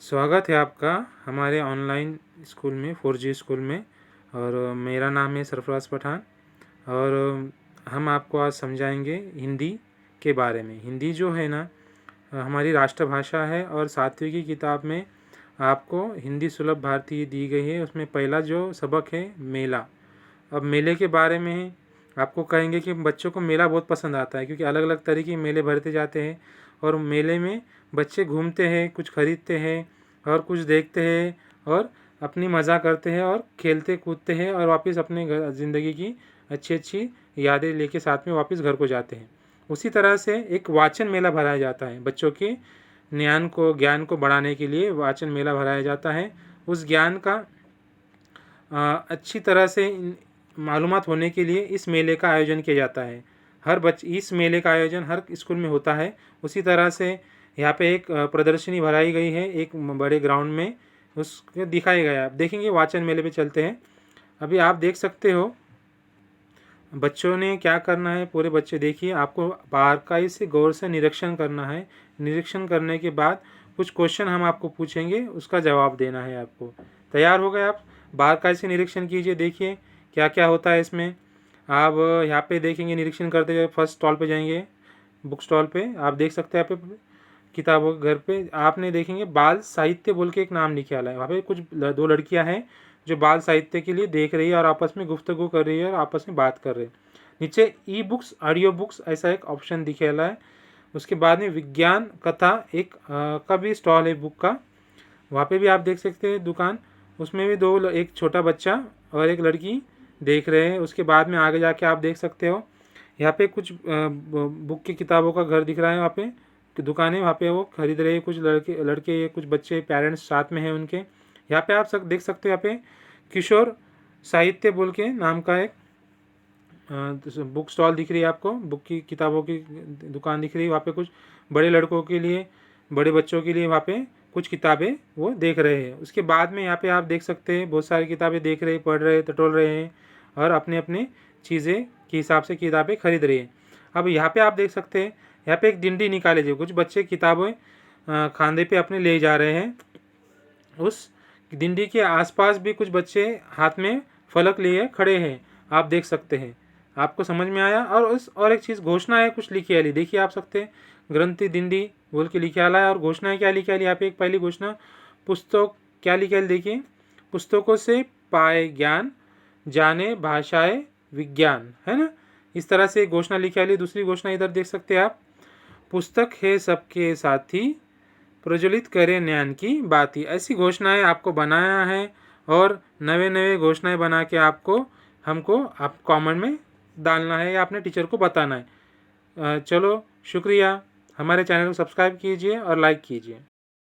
स्वागत है आपका हमारे ऑनलाइन स्कूल में 4G स्कूल में। और मेरा नाम है सरफराज पठान। और हम आपको आज समझाएंगे हिंदी के बारे में। हिंदी जो है ना हमारी राष्ट्रभाषा है और 7वीं की किताब में आपको हिंदी सुलभ भारती दी गई है। उसमें पहला जो सबक है मेला। अब मेले के बारे में आपको कहेंगे कि बच्चों को मेला बहुत पसंद आता है, क्योंकि अलग अलग तरह के मेले भरते जाते हैं और मेले में बच्चे घूमते हैं, कुछ खरीदते हैं और कुछ देखते हैं और अपनी मज़ा करते हैं और खेलते कूदते हैं और वापस अपने ज़िंदगी की अच्छी अच्छी यादें लेके साथ में वापस घर को जाते हैं। उसी तरह से एक वाचन मेला भराया जाता है। बच्चों के ज्ञान को बढ़ाने के लिए वाचन मेला भराया जाता है। उस ज्ञान का अच्छी तरह से मालूमात होने के लिए इस मेले का आयोजन किया जाता है। इस मेले का आयोजन हर स्कूल में होता है। उसी तरह से यहाँ पे एक प्रदर्शनी भराई गई है एक बड़े ग्राउंड में, उसको दिखाया गया है। आप देखेंगे, वाचन मेले पे चलते हैं। अभी आप देख सकते हो बच्चों ने क्या करना है। पूरे बच्चे देखिए, आपको बारीकाई से गौर से निरीक्षण करना है। निरीक्षण करने के बाद कुछ क्वेश्चन हम आपको पूछेंगे, उसका जवाब देना है आपको। तैयार हो गए आप? बारीकाई से निरीक्षण कीजिए, देखिए क्या क्या होता है इसमें। आप यहाँ पे देखेंगे, निरीक्षण करते हुए फर्स्ट स्टॉल पे जाएंगे, बुक स्टॉल पे आप देख सकते हैं। यहाँ पे किताबों के घर पे आपने देखेंगे बाल साहित्य बोल के एक नाम लिखा है। वहाँ पे कुछ 2 लड़कियाँ हैं जो बाल साहित्य के लिए देख रही है और आपस में गुफ्तगू कर रही है और आपस में बात कर रहे हैं। नीचे ई बुक्स, ऑडियो बुक्स ऐसा एक ऑप्शन दिखेला है। उसके बाद में विज्ञान कथा एक का भी स्टॉल है बुक का। वहाँ पे भी आप देख सकते हैं दुकान। उसमें भी एक छोटा बच्चा और एक लड़की देख रहे हैं। उसके बाद में आगे जाके आप देख सकते हो यहाँ पे कुछ बुक की किताबों का घर दिख रहा है। वहाँ पे दुकान है, वहाँ पे वो खरीद रहे हैं। कुछ लड़के कुछ बच्चे पेरेंट्स साथ में हैं उनके। यहाँ पे आप सब देख सकते हो, यहाँ पे किशोर साहित्य बोल के नाम का एक बुक स्टॉल दिख रही है आपको। बुक की किताबों की दुकान दिख रही है। वहाँ पे कुछ बड़े लड़कों के लिए, बड़े बच्चों के लिए वहाँ पे कुछ किताबें वो देख रहे हैं। उसके बाद में यहाँ पे आप देख सकते हैं बहुत सारी किताबें देख रहे हैं, पढ़ रहे हैं, टटोल रहे हैं और अपने अपने चीज़ें के हिसाब से किताबें खरीद रही हैं। अब यहाँ पे आप देख सकते हैं, यहाँ पे एक डिंडी निकाले जो कुछ बच्चे किताबें खांदे पे अपने ले जा रहे हैं। उस डिंडी के आसपास भी कुछ बच्चे हाथ में फलक लिए खड़े हैं, आप देख सकते हैं। आपको समझ में आया? और एक चीज़ घोषणा है कुछ लिखी वाली, देखिए आप सकते हैं। ग्रंथि डिंडी बोल के लिखे वाला है और घोषणा क्या लिखी वाली। यहाँ पे एक पहली घोषणा पुस्तक क्या लिखे वाली देखिए, पुस्तकों से पाए ज्ञान, जाने भाषाएं विज्ञान, है ना। इस तरह से घोषणा लिखी वाली। दूसरी घोषणा इधर देख सकते हैं आप, पुस्तक है सबके साथी, प्रज्वलित करे ज्ञान की बाती। ऐसी घोषणाएं आपको बनाया है और नए नए घोषणाएं बना के आप कमेंट में डालना है या अपने टीचर को बताना है। चलो शुक्रिया। हमारे चैनल को सब्सक्राइब कीजिए और लाइक कीजिए।